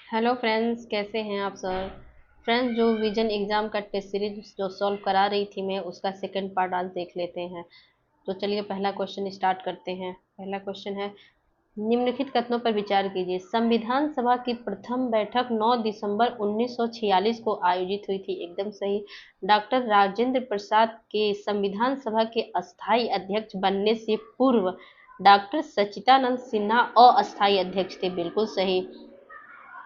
Hello friends, कैसे हैं आप सर। फ्रेंड्स, जो विजन एग्जाम का टेस्ट सीरीज जो सॉल्व करा रही थी मैं, उसका सेकंड पार्ट आज देख लेते हैं। तो चलिए पहला क्वेश्चन स्टार्ट करते हैं। पहला क्वेश्चन है, निम्नलिखित कथनों पर विचार कीजिए। संविधान सभा की प्रथम बैठक 9 दिसंबर 1946 को आयोजित हुई थी। एकदम सही। डॉक्टर राजेंद्र प्रसाद के संविधान सभा के अस्थायी अध्यक्ष बनने से पूर्व डॉक्टर सच्चिदानंद सिन्हा अस्थायी अध्यक्ष थे। बिल्कुल सही।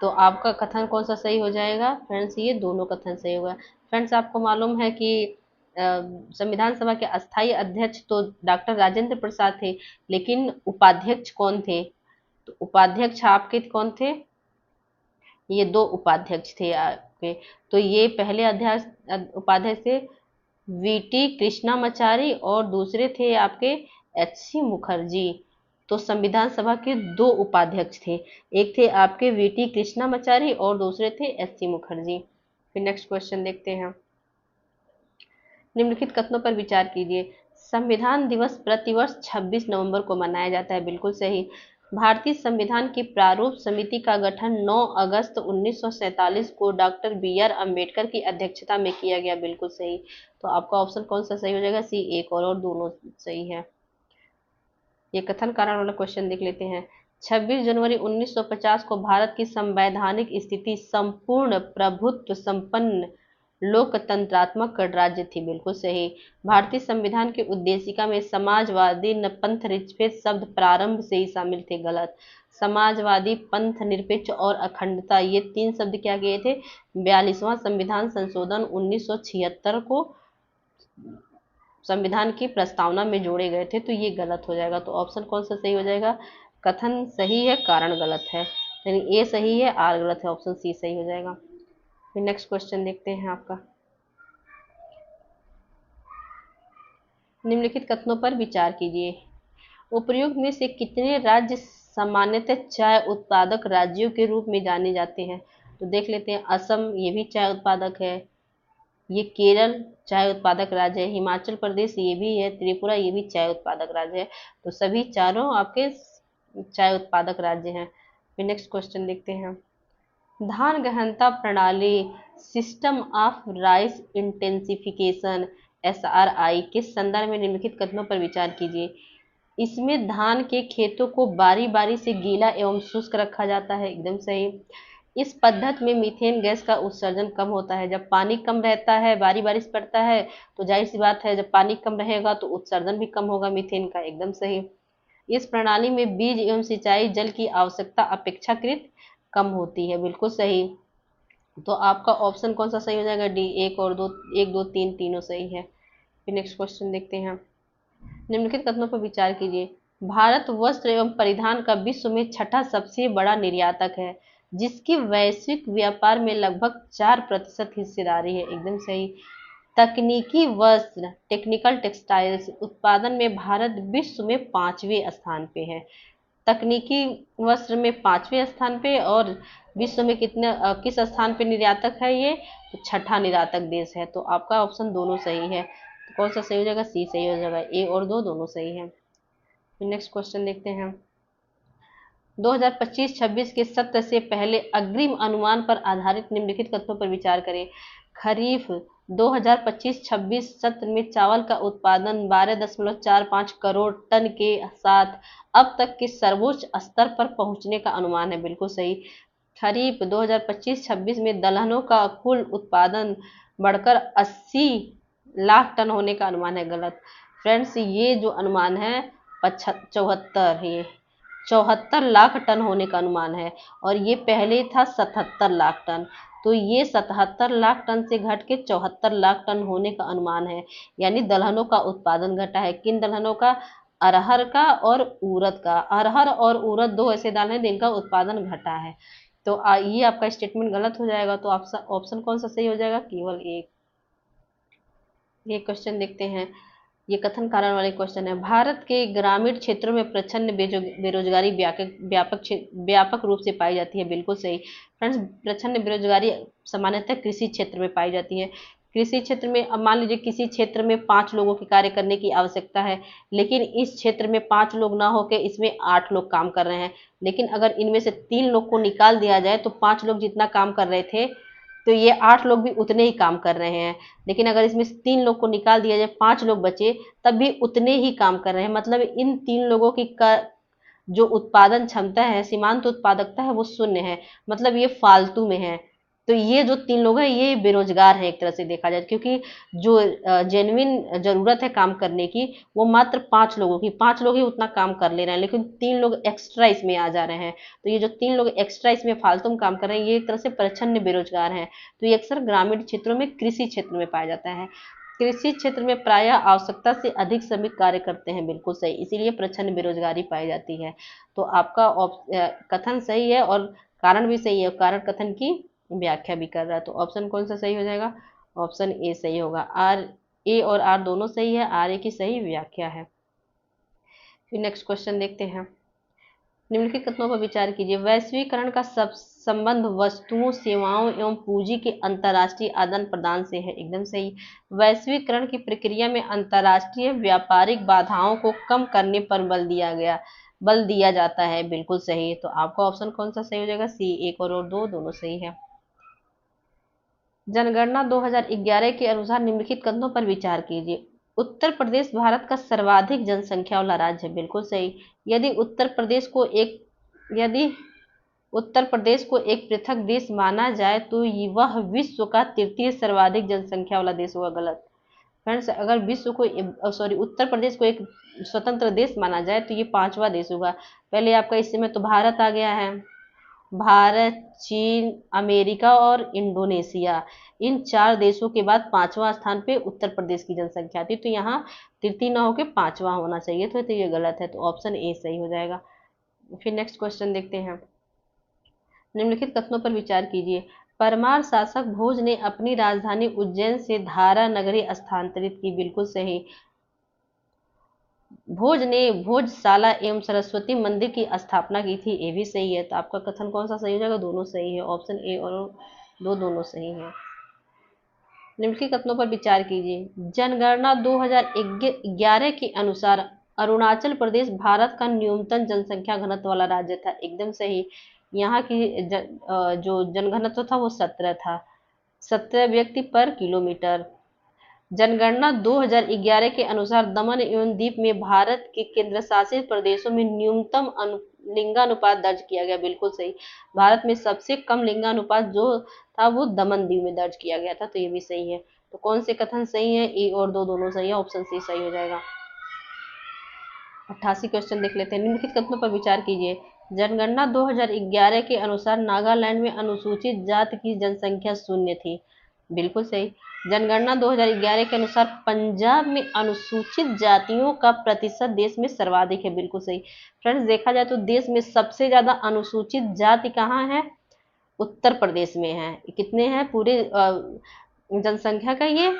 तो आपका कथन कौन सा सही हो जाएगा फ्रेंड्स? ये दोनों कथन सही होगा। फ्रेंड्स, आपको मालूम है कि संविधान सभा के अस्थायी अध्यक्ष तो डॉक्टर राजेंद्र प्रसाद थे, लेकिन उपाध्यक्ष कौन थे? तो उपाध्यक्ष आपके कौन थे? ये दो उपाध्यक्ष थे आपके। तो ये पहले अध्यक्ष उपाध्यक्ष थे वीटी कृष्णामाचारी और दूसरे थे आपके एचसी मुखर्जी। तो संविधान सभा के दो उपाध्यक्ष थे, एक थे आपके वीटी कृष्णामाचारी और दूसरे थे एचसी मुखर्जी। फिर नेक्स्ट क्वेश्चन देखते हैं। निम्नलिखित कथनों पर विचार कीजिए। संविधान दिवस प्रतिवर्ष 26 नवंबर को मनाया जाता है। बिल्कुल सही। भारतीय संविधान की प्रारूप समिति का गठन 9 अगस्त 1947 को डॉक्टर बी आर अम्बेडकर की अध्यक्षता में किया गया। बिल्कुल सही। तो आपका ऑप्शन कौन सा सही हो जाएगा? सी। एक और दोनों सही है। ये कथन कारण वाला क्वेश्चन देख लेते हैं। 26 जनवरी 1950 को भारत की संवैधानिक स्थिति संपूर्ण प्रभुत्व संपन्न लोकतंत्रात्मक गणराज्य थी। बिल्कुल सही। भारतीय संविधान की उद्देशिका में समाजवादी पंथ निरपेक्ष शब्द प्रारंभ से ही शामिल थे। गलत। समाजवादी, पंथ निरपेक्ष और अखंडता, ये तीन शब्द क्या किए थे? 42वां संविधान संशोधन 1976 को संविधान की प्रस्तावना में जोड़े गए थे। तो ये गलत हो जाएगा। तो ऑप्शन कौन सा सही हो जाएगा? कथन सही है, कारण गलत है। यानी ए सही है, आर गलत है, ऑप्शन सी सही हो जाएगा। फिर नेक्स्ट क्वेश्चन देखते हैं आपका। निम्नलिखित कथनों पर विचार कीजिए। उपर्युक्त में से कितने राज्य सामान्यतः चाय उत्पादक राज्यों के रूप में जाने जाते हैं? तो देख लेते हैं। असम, ये भी चाय उत्पादक है। ये केरल चाय उत्पादक राज्य है। हिमाचल प्रदेश ये भी है। त्रिपुरा ये भी चाय उत्पादक राज्य है। तो सभी चारों आपके चाय उत्पादक राज्य हैं। फिर नेक्स्ट क्वेश्चन देखते हैं। धान गहनता प्रणाली, system of rice intensification, SRI के संदर्भ में निम्नलिखित कथनों पर विचार कीजिए। इसमें धान के खेतों को बारी बारी से गीला एवं शुष्क रखा जाता है। एकदम सही। इस पद्धति में मीथेन गैस का उत्सर्जन कम होता है। जब पानी कम रहता है, बारी बारिश पड़ता है, तो जाहिर सी बात है जब पानी कम रहेगा तो उत्सर्जन भी कम होगा मीथेन का। एकदम सही। इस प्रणाली में बीज एवं सिंचाई जल की आवश्यकता अपेक्षाकृत कम होती है। बिल्कुल सही। तो आपका ऑप्शन कौन सा सही हो जाएगा? डी। एक और दो, एक दो तीन तीनों सही है। फिर नेक्स्ट क्वेश्चन देखते हैं। निम्नलिखित कथनों पर विचार कीजिए। भारत वस्त्र एवं परिधान का विश्व में छठा सबसे बड़ा निर्यातक है, जिसकी वैश्विक व्यापार में लगभग 4% हिस्सेदारी है। एकदम सही। तकनीकी वस्त्र, टेक्निकल टेक्सटाइल्स उत्पादन में भारत विश्व में 5वें स्थान पे है। तकनीकी वस्त्र में 5वें स्थान पे, और विश्व में किस स्थान पे निर्यातक है ये? तो छठा निर्यातक देश है। तो आपका ऑप्शन दोनों सही है। तो कौन सा सही हो जाएगा? सी सही हो जाएगा। ए और दो दोनों सही है। फिर नेक्स्ट क्वेश्चन देखते हैं। 2025-26 के सत्र से पहले अग्रिम अनुमान पर आधारित निम्नलिखित कथनों पर विचार करें। खरीफ 2025-26 सत्र में चावल का उत्पादन 12.45 करोड़ टन के साथ अब तक के सर्वोच्च स्तर पर पहुंचने का अनुमान है। बिल्कुल सही। खरीफ 2025-26 में दलहनों का कुल उत्पादन बढ़कर 80 लाख टन होने का अनुमान है। गलत। फ्रेंड्स, ये जो अनुमान है 74 लाख टन होने का अनुमान है, और ये पहले था 77 लाख टन। तो ये 77 लाख टन से घट के 74 लाख टन होने का अनुमान है। यानी दलहनों का उत्पादन घटा है। किन दलहनों का? अरहर का और उड़द का। अरहर और उड़द दो ऐसे दाल हैं जिनका उत्पादन घटा है। तो ये आपका स्टेटमेंट गलत हो जाएगा। तो ऑप्शन कौन सा सही हो जाएगा? केवल एक। ये क्वेश्चन देखते हैं। ये कथन कारण वाले क्वेश्चन है। भारत के ग्रामीण क्षेत्रों में प्रचंड बेरोजगारी व्यापक रूप से पाई जाती है। बिल्कुल सही। फ्रेंड्स, प्रचंड बेरोजगारी सामान्यतः कृषि क्षेत्र में पाई जाती है। कृषि क्षेत्र में अब मान लीजिए किसी क्षेत्र में 5 लोगों के कार्य करने की आवश्यकता है, लेकिन इस क्षेत्र में 5 लोग ना होकर इसमें 8 लोग काम कर रहे हैं, लेकिन अगर इनमें से 3 लोग को निकाल दिया जाए तो 5 लोग जितना काम कर रहे थे तो ये 8 लोग भी उतने ही काम कर रहे हैं। लेकिन अगर इसमें से 3 लोग को निकाल दिया जाए, 5 लोग बचे, तब भी उतने ही काम कर रहे हैं। मतलब इन 3 लोगों की जो उत्पादन क्षमता है, सीमांत उत्पादकता है, वो शून्य है, मतलब ये फालतू में है। तो ये जो 3 लोग हैं ये बेरोजगार है एक तरह से देखा जाए, क्योंकि जो जेन्युइन जरूरत है काम करने की वो मात्र 5 लोगों की, 5 लोग ही उतना काम कर ले रहे हैं, लेकिन 3 लोग एक्स्ट्रा इसमें आ जा रहे हैं। तो ये जो 3 लोग एक्स्ट्रा इसमें फालतू में काम कर रहे हैं ये एक तरह से प्रच्छन्न बेरोजगार हैं। तो ये अक्सर ग्रामीण क्षेत्रों में कृषि क्षेत्र में पाया जाता है। कृषि क्षेत्र में प्रायः आवश्यकता से अधिक श्रमिक कार्य करते हैं, बिल्कुल सही, इसीलिए प्रच्छन्न बेरोजगारी पाई जाती है। तो आपका कथन सही है और कारण भी सही है, कारण कथन की व्याख्या भी कर रहा है। तो ऑप्शन कौन सा सही हो जाएगा? ऑप्शन ए सही होगा। आर, ए और आर दोनों सही है, आर ए की सही व्याख्या है। फिर नेक्स्ट क्वेश्चन देखते हैं। निम्नलिखित कथनों पर विचार कीजिए। वैश्वीकरण का सब संबंध वस्तुओं, सेवाओं एवं पूंजी के अंतर्राष्ट्रीय आदान प्रदान से है, एकदम सही। वैश्वीकरण की प्रक्रिया में अंतर्राष्ट्रीय व्यापारिक बाधाओं को कम करने पर बल दिया जाता है, बिल्कुल सही। तो आपका ऑप्शन कौन सा सही हो जाएगा? सी, एक और दो दोनों सही है। जनगणना 2011 के अनुसार निम्नलिखित कथनों पर विचार कीजिए। उत्तर प्रदेश भारत का सर्वाधिक जनसंख्या वाला राज्य है, बिल्कुल सही। यदि उत्तर प्रदेश को एक पृथक देश माना जाए तो वह विश्व का तृतीय सर्वाधिक जनसंख्या वाला देश होगा, गलत। फ्रेंड्स, अगर उत्तर प्रदेश को एक स्वतंत्र देश माना जाए तो ये 5वां देश होगा। पहले आपका इस समय तो भारत आ गया है, भारत, चीन, अमेरिका और इंडोनेशिया, इन 4 देशों के बाद 5वां स्थान पे उत्तर प्रदेश की जनसंख्या थी। तो यहाँ तृतीय ना होकर 5वां होना चाहिए, तो ये गलत है। तो ऑप्शन ए सही हो जाएगा। फिर नेक्स्ट क्वेश्चन देखते हैं। निम्नलिखित कथनों पर विचार कीजिए। परमार शासक भोज ने अपनी राजधानी उज्जैन से धारा नगरी स्थानांतरित की, बिल्कुल सही। भोज ने भोजशाला एवं सरस्वती मंदिर की स्थापना की थी, ये भी सही है। तो आपका कथन कौन सा सही हो जाएगा? दोनों सही है, ऑप्शन ए और दो दोनों सही है। निम्नलिखित कथनों पर विचार कीजिए। जनगणना 2011 के अनुसार अरुणाचल प्रदेश भारत का न्यूनतम जनसंख्या घनत्व वाला राज्य था, एकदम सही। यहाँ की जो जनघनत्व था वो 17 था, 17 व्यक्ति पर किलोमीटर। जनगणना 2011 के अनुसार दमन एवं दीव में भारत के केंद्रशासित प्रदेशों में न्यूनतम लिंगानुपात दर्ज किया गया, बिल्कुल सही। भारत में सबसे कम लिंगानुपात जो था वो दमन दीव में दर्ज किया गया था, तो ये भी सही है। तो कौन से कथन सही है? ए और दो दोनों सही है, ऑप्शन सी सही हो जाएगा। 88 क्वेश्चन देख लेते हैं। निम्नलिखित कथनों पर विचार कीजिए। जनगणना 2011 के अनुसार नागालैंड में अनुसूचित जाति की जनसंख्या 0 थी, बिल्कुल सही। जनगणना 2011 के अनुसार पंजाब में अनुसूचित जातियों का प्रतिशत देश में सर्वाधिक है, बिल्कुल सही। फ्रेंड्स, देखा जाए तो देश में सबसे ज्यादा अनुसूचित जाति कहाँ है? उत्तर प्रदेश में है। कितने हैं पूरे जनसंख्या का? ये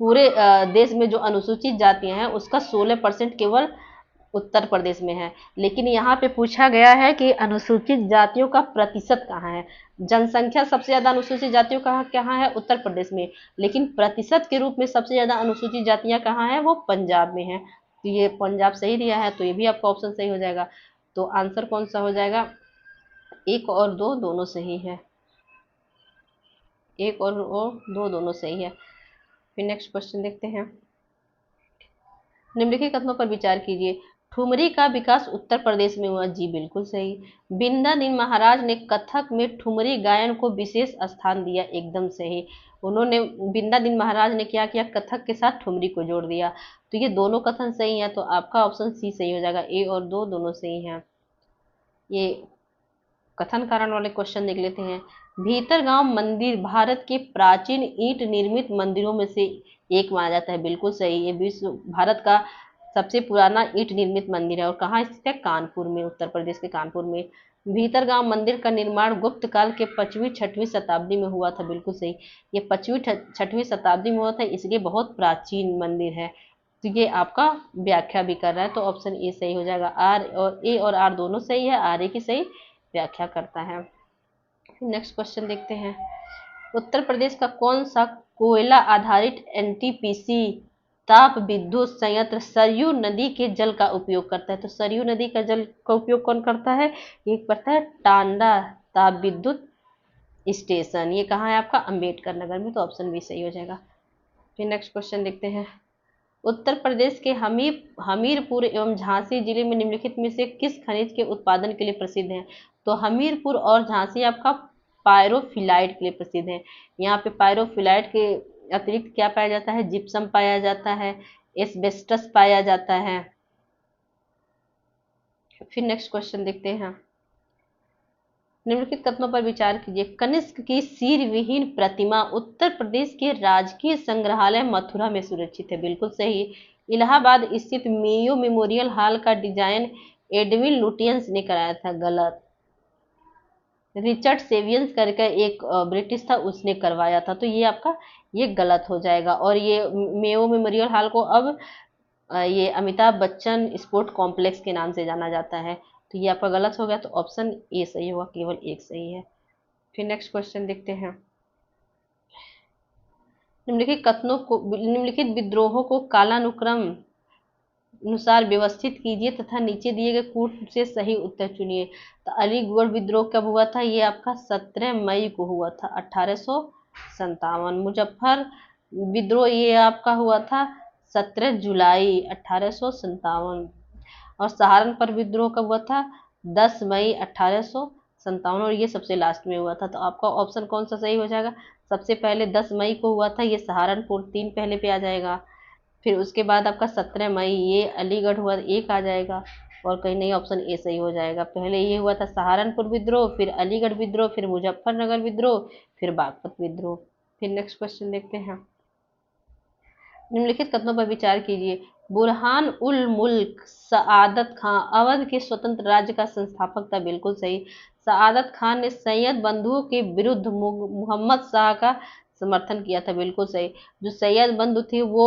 पूरे देश में जो अनुसूचित जातियां हैं उसका 16% केवल उत्तर प्रदेश में है। लेकिन यहाँ पे पूछा गया है कि अनुसूचित जातियों का प्रतिशत कहाँ है। जनसंख्या सबसे ज्यादा अनुसूचित जातियों का कहाँ है? उत्तर प्रदेश में। लेकिन प्रतिशत के रूप में सबसे ज्यादा अनुसूचित जातियां कहाँ है? वो पंजाब में है। तो ये पंजाब सही दिया है, तो ये भी आपका ऑप्शन सही हो जाएगा। तो आंसर कौन सा हो जाएगा? एक और दो दोनों सही है, एक और दो दोनों सही है। फिर नेक्स्ट क्वेश्चन देखते हैं। निम्नलिखित कथनों पर विचार कीजिए। ठुमरी का विकास उत्तर प्रदेश में हुआ, जी बिल्कुल सही। बिंदादीन महाराज ने कथक में ठुमरी गायन को विशेष स्थान दिया, एकदम सही। उन्होंने बिंदादीन महाराज ने क्या किया? कथक के साथ ठुमरी को जोड़ दिया। तो ये दोनों कथन सही है, तो आपका ऑप्शन सी सही हो जाएगा। ए और दो दोनों सही हैं। ये कथन कारण वाले क्वेश्चन देख लेते हैं। भीतरगांव मंदिर भारत के प्राचीन ईंट निर्मित मंदिरों में से एक माना जाता है, बिल्कुल सही। ये विश्व भारत का सबसे पुराना ईंट निर्मित मंदिर है और कहाँ स्थित है? कानपुर में, उत्तर प्रदेश के कानपुर में। भीतरगांव मंदिर का निर्माण गुप्त काल के 5वीं-6वीं शताब्दी में हुआ था, बिल्कुल सही। ये 5वीं-6वीं शताब्दी में हुआ था, इसलिए बहुत प्राचीन मंदिर है। तो ये आपका व्याख्या भी कर रहा है, तो ऑप्शन ए सही हो जाएगा। आर और ए और आर दोनों सही है, आर ए की सही व्याख्या करता है। नेक्स्ट क्वेश्चन देखते हैं। उत्तर प्रदेश का कौन सा कोयला आधारित एनटीपीसी ताप विद्युत संयंत्र सरयू नदी के जल का उपयोग करता है? तो सरयू नदी का जल का उपयोग कौन करता है? ये करता है टांडा ताप विद्युत स्टेशन। ये कहाँ है आपका? अंबेडकर नगर में। तो ऑप्शन बी सही हो जाएगा। फिर नेक्स्ट क्वेश्चन देखते हैं। उत्तर प्रदेश के हमीरपुर एवं झांसी जिले में निम्नलिखित में से किस खनिज के उत्पादन के लिए प्रसिद्ध है? तो हमीरपुर और झांसी आपका पायरोफिलाइट के लिए प्रसिद्ध है। यहाँ पे पायरोफिलाइट के अतिरिक्त क्या पाया जाता है? जिप्सम पाया जाता है, एस्बेस्टस पाया जाता है। फिर नेक्स्ट क्वेश्चन देखते हैं। निम्नलिखित कथनों पर विचार कीजिए। कनिष्क की सिर विहीन प्रतिमा उत्तर प्रदेश के राजकीय संग्रहालय मथुरा में सुरक्षित है। बिल्कुल सही। इलाहाबाद स्थित मेयो मेमोरियल हॉल का डिजाइन एडविन लुटियंस ने कराया था। गलत। रिचर्ड सेवियंस करके एक ब्रिटिश था, उसने करवाया था। तो ये आपका ये गलत हो जाएगा। और ये मेयो मेमोरियल हॉल को अब ये अमिताभ बच्चन स्पोर्ट कॉम्प्लेक्स के नाम से जाना जाता है। तो ये आपका गलत हो गया। तो ऑप्शन ए सही होगा, केवल एक सही है। फिर नेक्स्ट क्वेश्चन देखते हैं। निम्नलिखित विद्रोहों को कालानुक्रम अनुसार व्यवस्थित कीजिए तथा नीचे दिए गए कूट से सही उत्तर चुनिए। तो अलीगढ़ विद्रोह कब हुआ था? ये आपका 17 मई को हुआ था 1857। मुजफ्फर विद्रोह ये आपका हुआ था 17 जुलाई 1857। और सहारनपुर विद्रोह कब हुआ था? 10 मई 1857। और ये सबसे लास्ट में हुआ था। तो आपका ऑप्शन कौन सा सही हो जाएगा? सबसे पहले 10 मई को हुआ था, ये सहारनपुर 3 पहले पे आ जाएगा। फिर उसके बाद आपका 17 मई ये अलीगढ़ हुआ, एक आ जाएगा। और कहीं नहीं, ऑप्शन ए सही हो जाएगा। पहले ये हुआ था सहारनपुर विद्रोह, फिर अलीगढ़ विद्रोह, फिर मुजफ्फरनगर विद्रोह, फिर बागपत विद्रोह। फिर नेक्स्ट क्वेश्चन देखते हैं। निम्नलिखित कथनों पर विचार कीजिए। बुरहान उल मुल्क सआदत खां अवध के स्वतंत्र राज्य का संस्थापक था। बिल्कुल सही। सआदत खान ने सैयद बंधुओं के विरुद्ध मोहम्मद शाह का समर्थन किया था। बिल्कुल सही। जो सैयद बंधु थे वो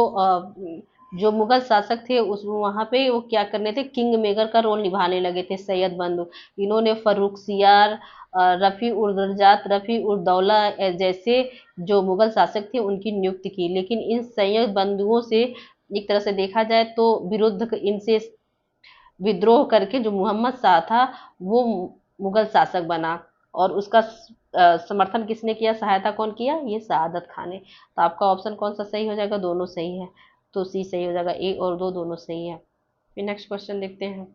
जो मुगल शासक थे उस वहाँ पे वो क्या करने थे? किंग मेकर का रोल निभाने लगे थे सैयद बंधु। इन्होंने फर्रुखसियार, रफ़ी उर दर्जात, रफ़ी उर दौला जैसे जो मुगल शासक थे उनकी नियुक्ति की। लेकिन इन सैयद बंधुओं से एक तरह से देखा जाए तो विरुद्ध इनसे विद्रोह करके जो मोहम्मद शाह था वो मुगल शासक बना। और उसका समर्थन किसने किया? सहायता कौन किया? ये सआदत खान ने। तो आपका ऑप्शन कौन सा सही हो जाएगा? दोनों सही है। तो सी सही हो जाएगा। ए और दो दोनों सही है। फिर नेक्स्ट क्वेश्चन देखते हैं।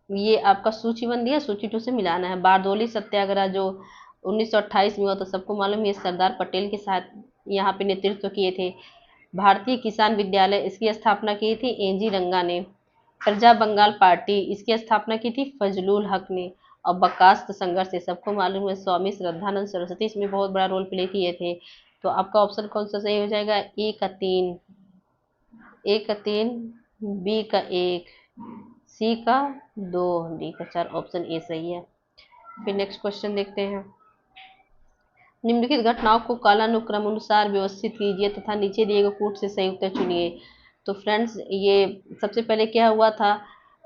ये आपका सूचीबंदी है, सूची 2 से मिलाना है। बारदोली सत्याग्रह जो 1928 में हुआ तो सबको मालूम, ये सरदार पटेल के साथ यहाँ पे नेतृत्व किए थे। भारतीय किसान विद्यालय इसकी स्थापना की थी एनजी रंगा ने। प्रजा बंगाल पार्टी इसकी स्थापना की थी फजलुल हक ने। और बर्खास्त संघर्ष से सबको मालूम है स्वामी श्रद्धानंद सरस्वती इसमें बहुत बड़ा रोल प्ले किए थे। तो आपका ऑप्शन कौन सा सही हो जाएगा? ए का 3, ए का 3, बी का 1, सी का 2, डी का 4। ऑप्शन ए सही है। फिर नेक्स्ट क्वेश्चन देखते हैं। निम्नलिखित घटनाओं को कालानुक्रम अनुसार व्यवस्थित कीजिए तथा नीचे दिए गए कूट से सही उत्तर चुनिए। तो फ्रेंड्स ये सबसे पहले क्या हुआ था?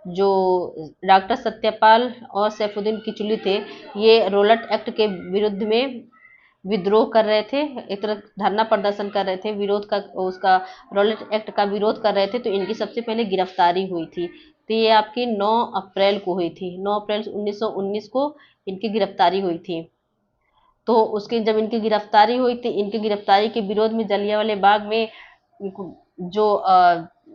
जो डॉक्टर सत्यपाल और सैफुद्दीन किचलू थे ये रोलट एक्ट के विरुद्ध में विद्रोह कर रहे थे, एक तरह धरना प्रदर्शन कर रहे थे, विरोध का उसका रॉलेट एक्ट का विरोध कर रहे थे। तो इनकी सबसे पहले गिरफ्तारी हुई थी। तो ये आपकी 9 अप्रैल को हुई थी। 9 अप्रैल 1919 को इनकी गिरफ्तारी हुई थी। तो उसके जब इनकी गिरफ्तारी हुई थी, इनकी गिरफ्तारी के विरोध में जलियांवाले बाग में जो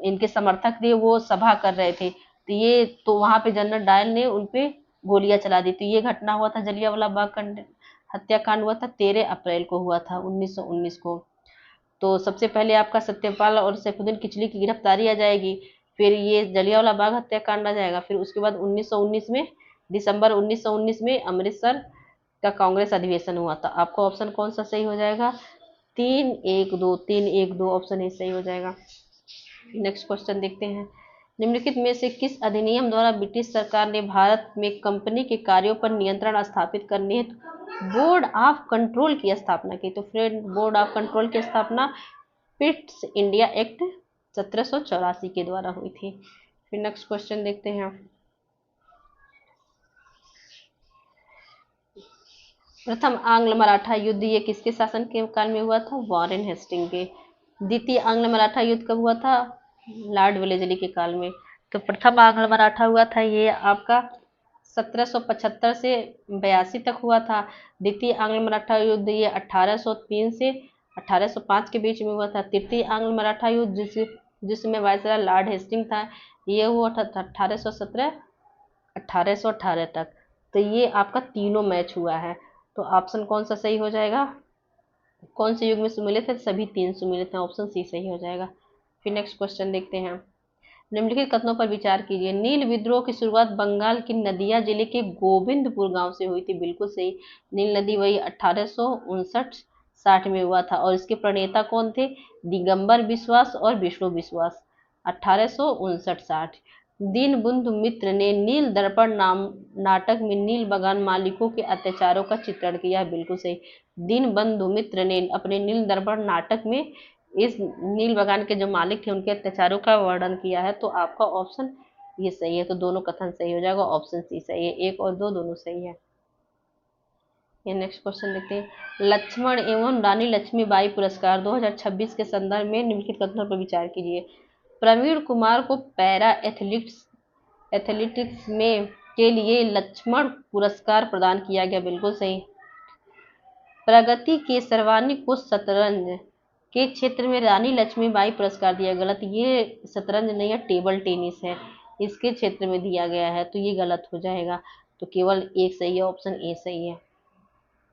इनके समर्थक थे वो सभा कर रहे थे। तो वहां पे जनरल डायल ने उनपे गोलियां चला दी। तो ये घटना हुआ था, जलियांवाला बाग हत्याकांड हुआ था 13 अप्रैल को हुआ था 1919 को। तो सबसे पहले आपका सत्यपाल और सैफुद्दीन किचलू की गिरफ्तारी आ जाएगी, फिर ये जलियांवाला बाग हत्याकांड आ जाएगा, फिर उसके बाद 1919 में दिसंबर 1919 में अमृतसर का कांग्रेस अधिवेशन हुआ था। आपका ऑप्शन कौन सा सही हो जाएगा? 3-1-2, 3-1-2 ऑप्शन ए सही हो जाएगा। नेक्स्ट क्वेश्चन देखते हैं। निम्नलिखित में से किस अधिनियम द्वारा ब्रिटिश सरकार ने भारत में कंपनी के कार्यों पर नियंत्रण स्थापित करने हेतु बोर्ड ऑफ कंट्रोल की स्थापना की? तो फ्रेंड बोर्ड ऑफ कंट्रोल की स्थापना पिट्स इंडिया एक्ट 1784 के द्वारा हुई थी। फिर नेक्स्ट क्वेश्चन देखते हैं। प्रथम आंग्ल मराठा युद्ध ये किसके शासन के काल में हुआ था? वॉरेन हेस्टिंग के। द्वितीय आंग्ल मराठा युद्ध कब हुआ था? लॉर्ड वेलेस्ली के काल में। तो प्रथम आंग्ल मराठा हुआ था ये आपका 1775 से 82 तक हुआ था। द्वितीय आंग्ल मराठा युद्ध ये 1803 से 1805 के बीच में हुआ था। तृतीय आंग्ल मराठा युद्ध जिसमें वायसराय लॉर्ड हेस्टिंग था, ये हुआ था 1817 1818 तक। तो ये आपका तीनों मैच हुआ है। तो ऑप्शन कौन सा सही हो जाएगा? कौन से युग में सुमेलित है? सभी तीन सुमेलित हैं, ऑप्शन सी सही हो जाएगा। फिर नेक्स्ट क्वेश्चन देखते हैं। निम्नलिखित कथनों पर विचार कीजिए। नील विद्रोह की शुरुआत बंगाल की नदिया जिले के गोविंदपुर गांव से हुई थी। बिल्कुल सही। नील नदी वही 1859-60 में हुआ था। और इसके प्रणेता कौन थे? दिगंबर विश्वास और विष्णु विश्वास। 1859-60। दीनबंधु मित्र ने नील दर्पण नाटक में नील बागान मालिकों के अत्याचारों का चित्रण किया। बिल्कुल सही। दीनबंधु मित्र ने अपने नील दर्पण नाटक में इस नील बागान के जो मालिक थे उनके अत्याचारों का वर्णन किया है। तो आपका ऑप्शन ये सही है। तो दोनों कथन सही हो जाएगा, ऑप्शन सी सही है। 1 और 2 दोनों सही है। ये नेक्स्ट क्वेश्चन देखते हैं। लक्ष्मण एवं रानी लक्ष्मीबाई पुरस्कार 2026 के संदर्भ में निम्नलिखित कथनों पर विचार कीजिए। प्रवीण कुमार को पैरा एथलेटिक्स में के लिए लक्ष्मण पुरस्कार प्रदान किया गया। बिल्कुल सही। प्रगति के सरवानी को शतरंज के क्षेत्र में रानी लक्ष्मीबाई पुरस्कार दिया। गलत। ये शतरंज नहीं है, टेबल टेनिस है, इसके क्षेत्र में दिया गया है। तो ये गलत हो जाएगा। तो केवल एक सही है, ऑप्शन ए सही है।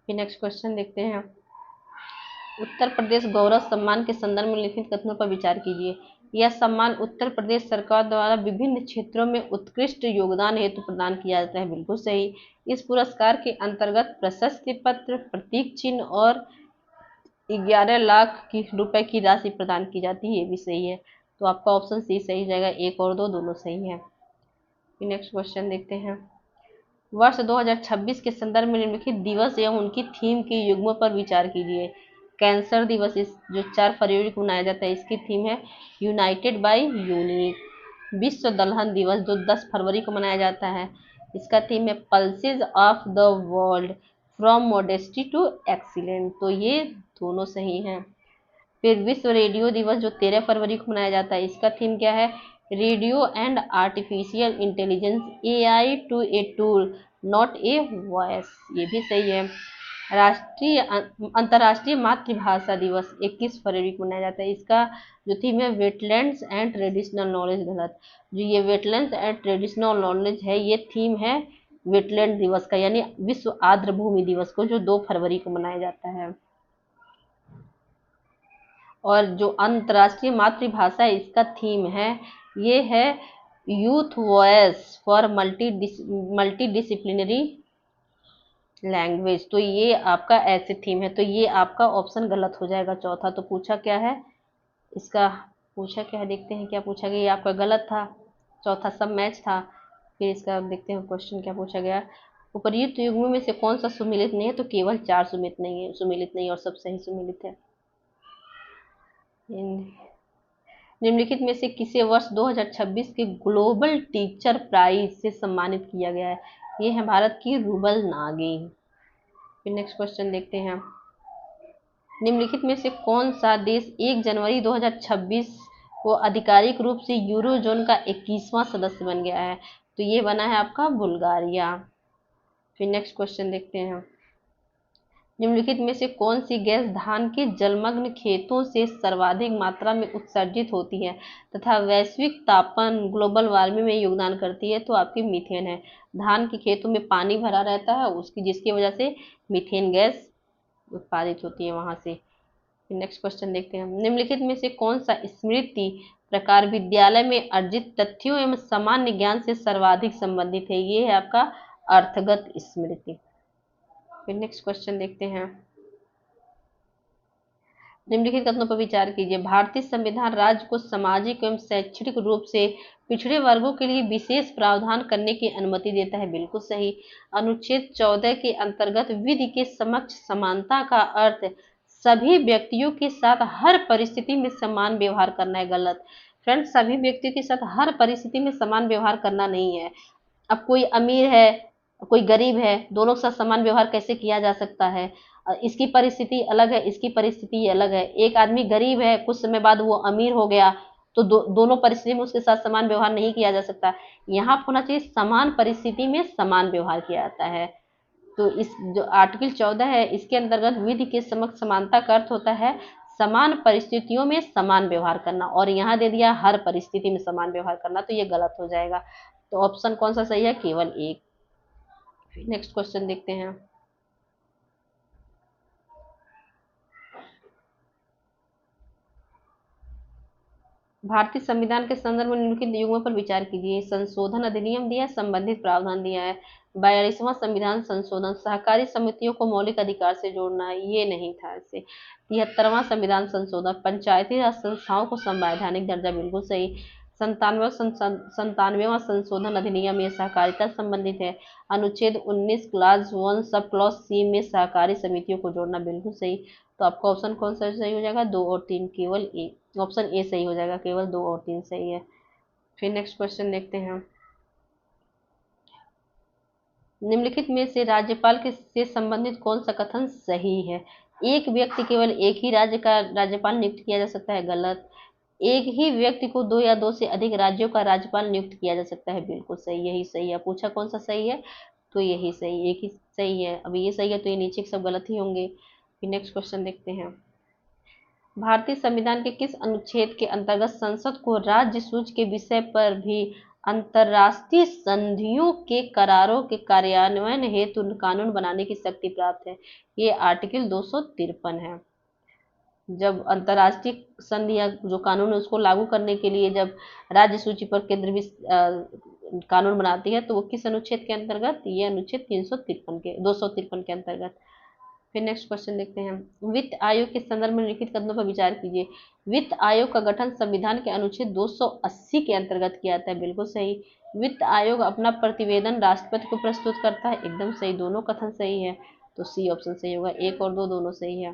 फिर नेक्स्ट क्वेश्चन देखते हैं। उत्तर प्रदेश गौरव सम्मान के संदर्भ में लिखित कथनों पर विचार कीजिए। यह सम्मान उत्तर प्रदेश सरकार द्वारा विभिन्न क्षेत्रों में उत्कृष्ट योगदान हेतु प्रदान किया जाता है। बिल्कुल सही। इस पुरस्कार के अंतर्गत प्रशस्ति पत्र, प्रतीक चिन्ह और 11 लाख रुपए की राशि प्रदान की जाती है। ये भी सही है। तो आपका ऑप्शन सी सही जाएगा। 1 और 2 दोनों सही है। नेक्स्ट क्वेश्चन देखते हैं। वर्ष 2026 के संदर्भ में निम्नलिखित दिवस एवं उनकी थीम के युग्मों पर विचार कीजिए। कैंसर दिवस जो 4 फरवरी को मनाया जाता है, इसकी थीम है यूनाइटेड बाय यूनिक। विश्व दलहन दिवस जो 10 फरवरी को मनाया जाता है, इसका थीम है pulses of the world from modesty to excellent. तो ये दोनों सही हैं। फिर विश्व रेडियो दिवस जो 13 फरवरी को मनाया जाता है, इसका थीम क्या है? Radio and artificial intelligence, AI to a tool not a voice. ये भी सही है। अंतर्राष्ट्रीय मातृभाषा दिवस 21 फरवरी को मनाया जाता है, इसका जो थीम है वेटलैंड्स एंड ट्रेडिशनल नॉलेज। गलत। जो ये वेटलैंड्स एंड ट्रेडिशनल नॉलेज है, ये थीम है वेटलैंड दिवस का, यानी विश्व आर्द्र भूमि दिवस को, जो 2 फरवरी को मनाया जाता है। और जो अंतर्राष्ट्रीय मातृभाषा है, इसका थीम है, ये है youth voice for multi disciplinary language. तो ये आपका ऐसे थीम है। तो ये आपका ऑप्शन गलत हो जाएगा, चौथा। तो पूछा क्या है इसका? पूछा क्या है, देखते हैं क्या पूछा गया। ये आपका गलत था, चौथा सब मैच था। फिर इसका देखते हैं क्वेश्चन क्या पूछा गया। उपर्युक्त युग्मों में से कौन सा सुमेलित नहीं है? तो केवल 4 सुमेलित नहीं और सब सही सुमेलित है। निम्नलिखित में से किसे वर्ष 2026 के ग्लोबल टीचर प्राइज से सम्मानित किया गया है? ये है भारत की रूबल नागी। फिर नेक्स्ट क्वेश्चन देखते हैं। निम्नलिखित में से कौन सा देश 1 जनवरी 2026 को आधिकारिक रूप से यूरोजोन का 21वां सदस्य बन गया है? तो ये बना है आपका बुल्गारिया। फिर नेक्स्ट क्वेश्चन देखते हैं। निम्नलिखित में से कौन सी गैस धान के जलमग्न खेतों से सर्वाधिक मात्रा में उत्सर्जित होती है तथा वैश्विक तापन ग्लोबल वार्मिंग में योगदान करती है? तो आपकी मीथेन है। धान के खेतों में पानी भरा रहता है, जिसकी वजह से मीथेन गैस उत्पादित होती है वहां से। नेक्स्ट क्वेश्चन देखते हैं। निम्नलिखित में से कौन सा स्मृति प्रकार विद्यालय में अर्जित तथ्यों एवं सामान्य ज्ञान से सर्वाधिक संबंधित है? ये है आपका अर्थगत स्मृति। फिर नेक्स्ट क्वेश्चन देखते हैं। निम्नलिखित कथनों पर विचार कीजिए। भारतीय संविधान राज्य को सामाजिक एवं शैक्षणिक रूप से पिछड़े वर्गों के लिए विशेष प्रावधान करने की अनुमति देता है। बिल्कुल सही। अनुच्छेद 14 के अंतर्गत विधि के समक्ष समानता का अर्थ सभी व्यक्तियों के साथ हर परिस्थिति में समान व्यवहार करना है। गलत। फ्रेंड्स, सभी व्यक्तियों के साथ हर परिस्थिति में समान व्यवहार करना नहीं है। अब कोई अमीर है कोई गरीब है, दोनों के साथ समान व्यवहार कैसे किया जा सकता है? इसकी परिस्थिति अलग है, इसकी परिस्थिति अलग है। एक आदमी गरीब है, कुछ समय बाद वो अमीर हो गया, तो दोनों परिस्थिति में उसके साथ समान व्यवहार नहीं किया जा सकता। यहाँ होना चाहिए समान परिस्थिति में समान व्यवहार किया जाता है। तो इस जो आर्टिकल 14 है, इसके अंतर्गत विधि के समक्ष समानता का अर्थ होता है समान परिस्थितियों में समान व्यवहार करना, और यहाँ दे दिया हर परिस्थिति में समान व्यवहार करना, तो ये गलत हो जाएगा। तो ऑप्शन कौन सा सही है? केवल एक। नेक्स्ट क्वेश्चन देखते हैं। भारतीय संविधान के संदर्भ में निम्नलिखित युग्मों पर विचार कीजिए। संशोधन अधिनियम दिया है, संबंधित प्रावधान दिया है। 42वां संविधान संशोधन, सहकारी समितियों को मौलिक अधिकार से जोड़ना, ये नहीं था इससे। 73वां संविधान संशोधन, पंचायती राज संस्थाओं को संवैधानिक दर्जा, बिल्कुल सही। 97वां संशोधन अधिनियम, ये सहकारिता संबंधित है। अनुच्छेद 19 क्लास 1 सब क्लॉज सी में सहकारी समितियों को जोड़ना, बिल्कुल सही। तो आपका ऑप्शन कौन सा सही हो जाएगा? 2 और 3, केवल ए। ऑप्शन ए सही हो जाएगा, केवल 2 और 3 सही है। फिर नेक्स्ट क्वेश्चन देखते हैं। निम्नलिखित में से राज्यपाल के से संबंधित कौन सा कथन सही है? एक व्यक्ति केवल एक ही राज्य का राज्यपाल नियुक्त किया जा सकता है, गलत। एक ही व्यक्ति को 2 या 2 से अधिक राज्यों का राज्यपाल नियुक्त किया जा सकता है, बिल्कुल सही, यही सही है। पूछा कौन सा सही है, तो यही सही, एक ही सही है। अब ये सही है तो ये नीचे के सब गलत ही होंगे। फिर नेक्स्ट क्वेश्चन देखते हैं। भारतीय संविधान के किस अनुच्छेद के अंतर्गत संसद को राज्य सूच के विषय पर भी अंतर्राष्ट्रीय संधियों के करारों के कार्यान्वयन हेतु कानून बनाने की शक्ति प्राप्त है? ये आर्टिकल 253 है। जब अंतर्राष्ट्रीय संधि या जो कानून है उसको लागू करने के लिए जब राज्य सूची पर केंद्र भी कानून बनाती है, तो वो किस अनुच्छेद के अंतर्गत? ये अनुच्छेद 253 के अंतर्गत। फिर नेक्स्ट क्वेश्चन देखते हैं। वित्त आयोग के संदर्भ में लिखित कथनों पर विचार कीजिए। वित्त आयोग का गठन संविधान के अनुच्छेद 280 के अंतर्गत किया जाता है, बिल्कुल सही। वित्त आयोग अपना प्रतिवेदन राष्ट्रपति को प्रस्तुत करता है, एकदम सही, दोनों कथन सही है। तो सी ऑप्शन सही होगा, 1 और 2 दोनों सही है।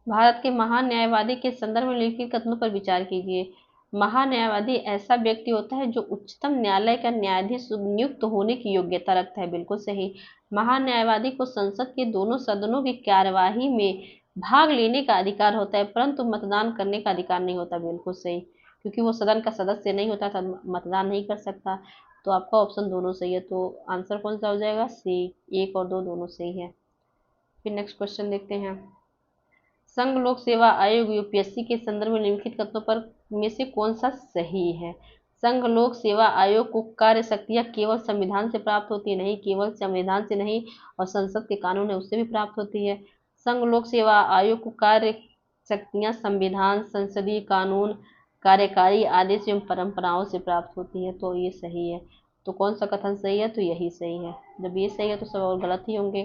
भारत के महान न्यायवादी के संदर्भ में लिखित कथनों पर विचार कीजिए। महान्यायवादी ऐसा व्यक्ति होता है जो उच्चतम न्यायालय का न्यायाधीश नियुक्त होने की योग्यता रखता है, बिल्कुल सही। महान्यायवादी को संसद के दोनों सदनों की कार्यवाही में भाग लेने का अधिकार होता है, परंतु मतदान करने का अधिकार नहीं होता, बिल्कुल सही। क्योंकि वो सदन का सदस्य नहीं होता था, मतदान नहीं कर सकता। तो आपका ऑप्शन दोनों सही है। तो आंसर कौन सा हो जाएगा? सी, 1 और 2 दोनों सही है। फिर नेक्स्ट क्वेश्चन देखते हैं। संघ लोक सेवा आयोग यूपीएससी के संदर्भ में निम्नलिखित कथनों पर में से कौन सा सही है? संघ लोक सेवा आयोग को कार्य शक्तियां केवल संविधान से प्राप्त होती है, नहीं, केवल संविधान से नहीं, और संसद के कानून है उससे भी प्राप्त होती है। संघ लोक सेवा आयोग को कार्य शक्तियां संविधान, संसदीय कानून, कार्यकारी आदेश एवं परंपराओं से प्राप्त होती है, तो ये सही है। तो कौन सा कथन सही है? तो यही सही है। जब ये सही है तो सब और गलत ही होंगे।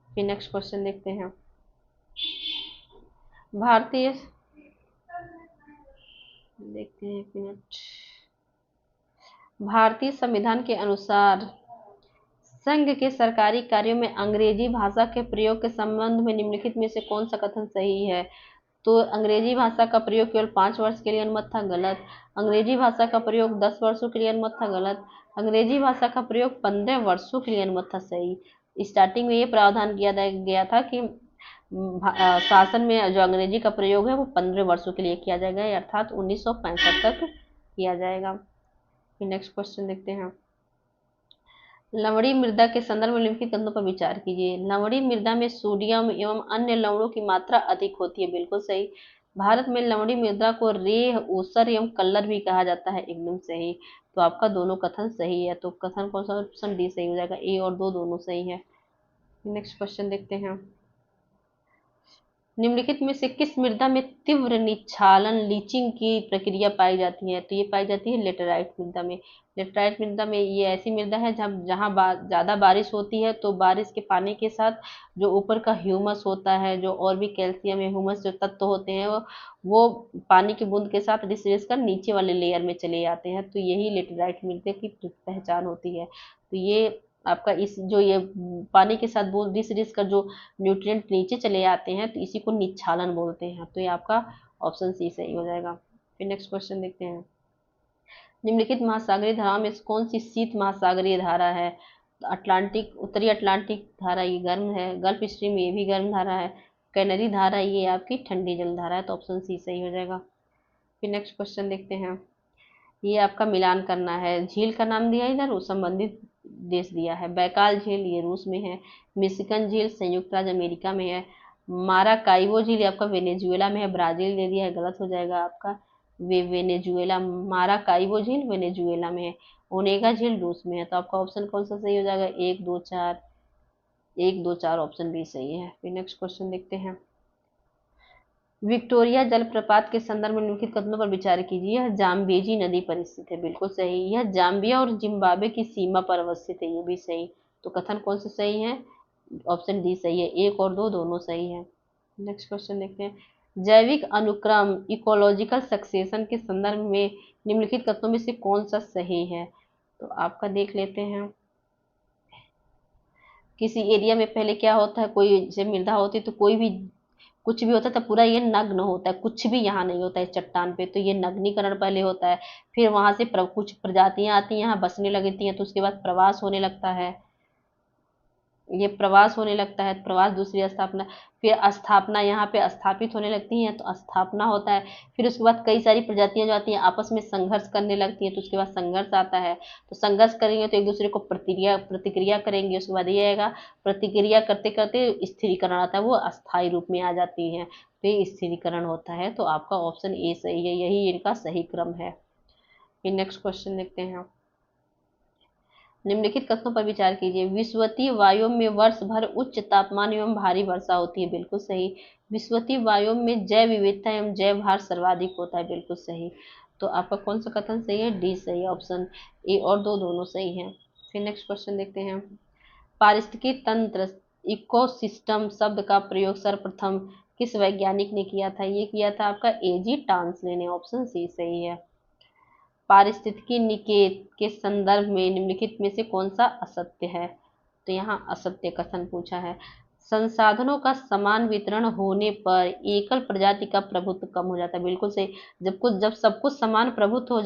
फिर नेक्स्ट क्वेश्चन देखते हैं। भारतीय देखते हैं, एक मिनट। भारतीय संविधान के अनुसार संघ के सरकारी कार्यों में अंग्रेजी भाषा के प्रयोग के संबंध में निम्नलिखित में से कौन सा कथन सही है? तो अंग्रेजी भाषा का प्रयोग केवल 5 वर्ष के लिए अनुमत था, गलत। अंग्रेजी भाषा का प्रयोग 10 वर्षों के लिए अनुमत था, गलत। अंग्रेजी भाषा का प्रयोग 15 वर्षों के लिए अनुमत था, सही। स्टार्टिंग में ये प्रावधान किया गया था कि शासन में जो अंग्रेजी का प्रयोग है वो 15 वर्षों के लिए किया जाएगा, अर्थात 1965 तक किया जाएगा। फिर नेक्स्ट क्वेश्चन देखते हैं। लवणी मृदा के संदर्भ में निम्नलिखित कथनों पर विचार कीजिए। लवणी मृदा में सोडियम एवं अन्य लवणों की मात्रा अधिक होती है, बिल्कुल सही। भारत में लवणी मृदा को रेह, ऊसर एवं कल्लर भी कहा जाता है, एकदम सही। तो आपका दोनों कथन सही है। तो कथन कौन सा? ऑप्शन डी सही हो जाएगा, ए और 2 दोनों सही है। नेक्स्ट क्वेश्चन देखते हैं। निम्नलिखित में से किस मृदा में तीव्र निक्षालन लीचिंग की प्रक्रिया पाई जाती है? तो ये पाई जाती है लेटराइट मृदा में। लेटराइट मृदा में ये ऐसी मृदा है जहाँ ज़्यादा बारिश होती है, तो बारिश के पानी के साथ जो ऊपर का ह्यूमस होता है, जो और भी कैल्शियम या ह्यूमस जो तत्व होते हैं, वो पानी की बूंद के साथ रिस रिस कर नीचे वाले लेयर में चले जाते हैं, तो यही लेटराइट मृदा की पहचान होती है। तो ये आपका इस जो ये पानी के साथ बूंद रिस रिस कर जो न्यूट्रिएंट नीचे चले आते हैं, तो इसी को निक्षालन बोलते हैं। तो ये आपका ऑप्शन सी सही हो जाएगा। फिर नेक्स्ट क्वेश्चन देखते हैं। निम्नलिखित महासागरीय धाराओं में से कौन सी शीत महासागरीय धारा है? अटलांटिक, उत्तरी अटलांटिक धारा ये गर्म है, गल्फ स्ट्रीम ये भी गर्म धारा है, कैनरी धारा ये आपकी ठंडी जल धारा है, तो ऑप्शन सी सही हो जाएगा। फिर नेक्स्ट क्वेश्चन देखते हैं। ये आपका मिलान करना है। झील का नाम दिया है, इधर संबंधित देश दिया है। बैकाल झील ये रूस में है, मिशिगन झील संयुक्त राज्य अमेरिका में है, माराकाइबो झील आपका वेनेजुएला में है, ब्राजील दे दिया है, गलत हो जाएगा आपका वेनेजुएला। माराकाइबो झील वेनेजुएला में है, ओनेगा झील रूस में है, तो आपका ऑप्शन कौन सा सही हो जाएगा? 1 2 4, 1 2 4 ऑप्शन बी सही है। फिर नेक्स्ट क्वेश्चन देखते हैं। विक्टोरिया जलप्रपात के संदर्भ में निम्नलिखित कथनों पर विचार कीजिए। यह जाम्बेजी नदी पर स्थित है, बिल्कुल सही। यह जाम्बिया और जिम्बाब्वे की सीमा पर अवस्थित है, ये भी सही। तो कथन कौन से सही है? ऑप्शन डी सही है, 1 और 2 दोनों सही है। नेक्स्ट क्वेश्चन देखते हैं। जैविक अनुक्रम इकोलॉजिकल सक्सेशन के संदर्भ में निम्नलिखित कथनों में से कौन सा सही है? तो आपका देख लेते हैं। किसी एरिया में पहले क्या होता है, कोई जैसे मृदा होती है तो कोई भी कुछ भी होता है तो पूरा ये नग्न होता है, कुछ भी यहाँ नहीं होता है चट्टान पे, तो ये नग्नीकरण पहले होता है। फिर वहां से कुछ प्रजातियां आती हैं, यहाँ बसने लगती हैं, तो उसके बाद प्रवास होने लगता है। ये प्रवास होने लगता है, प्रवास दूसरी स्थापना, फिर स्थापना यहाँ पे स्थापित होने लगती हैं, तो स्थापना होता है। फिर उसके बाद कई सारी प्रजातियां जो आती हैं आपस में संघर्ष करने लगती हैं, तो उसके बाद संघर्ष आता है। तो संघर्ष करेंगे तो एक दूसरे को प्रतिक्रिया करेंगे, उसके बाद ये आएगा प्रतिक्रिया करते करते स्थिरीकरण आता है, वो अस्थायी रूप में आ जाती है, तो ये स्थिरीकरण होता है। तो आपका ऑप्शन ए सही है, यही इनका सही क्रम है। फिर नेक्स्ट क्वेश्चन देखते हैं। निम्नलिखित कथनों पर विचार कीजिए। विषुवतीय वायुओं में वर्ष भर उच्च तापमान एवं भारी वर्षा होती है, बिल्कुल सही। विषुवतीय वायुओं में जैव विविधता एवं जैव भार सर्वाधिक होता है, बिल्कुल सही। तो आपका कौन सा कथन सही है? डी सही है, ऑप्शन ए और 2 दोनों सही हैं। फिर नेक्स्ट क्वेश्चन देखते हैं। पारिस्थितिकी तंत्र इकोसिस्टम शब्द का प्रयोग सर्वप्रथम किस वैज्ञानिक ने किया था? ये किया था आपका एजी टांसले ने, ऑप्शन सी सही है। पारिस्थितिकी निकेत के संदर्भ में निम्नलिखित में से कौन सा असत्य है? तो यहाँ असत्य कथन पूछा है। संसाधनों का समान वितरण होने पर एकल प्रजाति का प्रभुत्व कम हो जाता है, बिल्कुल सही। जब सब कुछ समान प्रभुत्व हो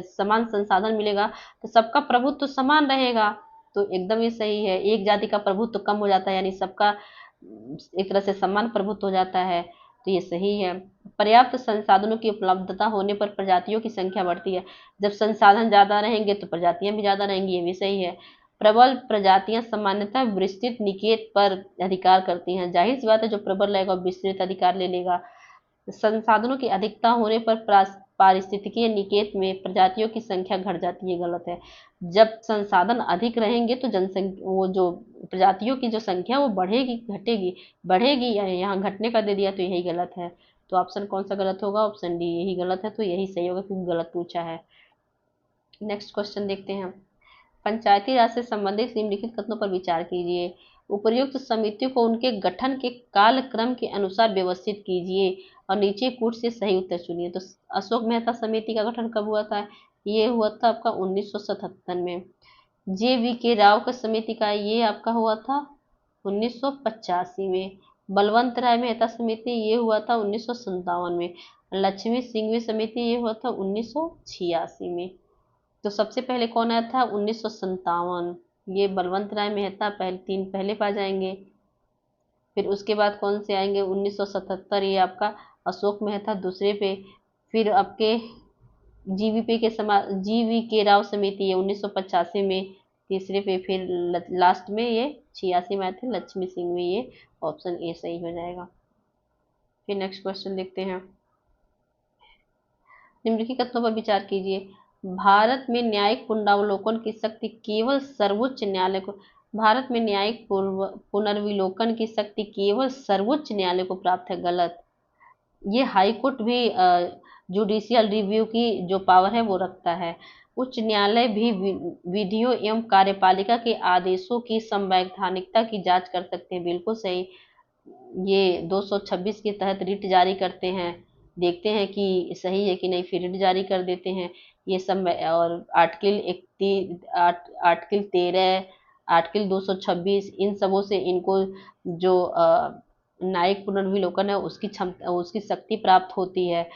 समान संसाधन मिलेगा तो सबका प्रभुत्व समान रहेगा, तो एकदम ही सही है। एक जाति का प्रभुत्व कम हो जाता है, यानी सबका एक तरह से समान प्रभुत्व हो जाता है, तो ये सही है। पर्याप्त संसाधनों की उपलब्धता होने पर प्रजातियों की संख्या बढ़ती है। जब संसाधन ज्यादा रहेंगे तो प्रजातियां भी ज्यादा रहेंगी, ये भी सही है। प्रबल प्रजातियां सामान्यतः विस्तृत निकेत पर अधिकार करती हैं, जाहिर सी बात है जो प्रबल रहेगा विस्तृत अधिकार ले लेगा। संसाधनों की अधिकता होने पर पारिस्थितिकीय निकेत में प्रजातियों की संख्या घट जाती है, गलत है। जब संसाधन अधिक रहेंगे तो जनसंख्या वो जो प्रजातियों की जो संख्या वो बढ़ेगी घटेगी, बढ़ेगी, या यहाँ घटने का दे दिया, तो यही गलत है। तो ऑप्शन कौन सा गलत होगा? ऑप्शन डी, यही गलत है, तो यही सही होगा क्योंकि गलत पूछा है। नेक्स्ट क्वेश्चन देखते हैं। पंचायती राज से संबंधित निम्नलिखित कथनों पर विचार कीजिए। उपर्युक्त समितियों को उनके गठन के कालक्रम के अनुसार व्यवस्थित कीजिए और नीचे कूट से सही उत्तर चुनिए। तो अशोक मेहता समिति का गठन कब हुआ था? ये हुआ था आपका 1977 में। जे.वी.के. राव का समिति का ये आपका हुआ था 1985 में। बलवंत राय मेहता समिति ये हुआ था 1957 में। लक्ष्मी सिंघवी समिति ये हुआ था 1986 में। तो सबसे पहले कौन आया था? 1957, ये बलवंत राय मेहता पहले पा जाएंगे। फिर उसके बाद कौन से आएंगे? 1977, ये आपका अशोक मेहता दूसरे पे। फिर आपके जी.वी.के. राव समिति ये 1985 में तीसरे पे। फिर लास्ट में ये 86 में आए थे लक्ष्मी सिंघवी, ये ऑप्शन ए सही हो जाएगा। फिर नेक्स्ट क्वेश्चन देखते हैं। निम्नलिखित कथनों पर विचार कीजिए। भारत में न्यायिक पुनरावलोकन की शक्ति केवल सर्वोच्च न्यायालय को भारत में न्यायिक पुनर्विलोकन की शक्ति केवल सर्वोच्च न्यायालय को प्राप्त है, गलत। ये हाई कोर्ट भी जुडिशियल रिव्यू की जो पावर है वो रखता है। उच्च न्यायालय भी विधियों एवं कार्यपालिका के आदेशों की संवैधानिकता की जांच कर सकते हैं, बिल्कुल सही। ये 226 के तहत रिट जारी करते हैं, देखते हैं कि सही है कि नहीं, फिर रिट जारी कर देते हैं। ये सब और आर्टिकल 13, आर्टिकल 226, इन सबों से इनको जो न्यायिक पुनर्विलोकन है उसकी क्षमता उसकी शक्ति प्राप्त होती है।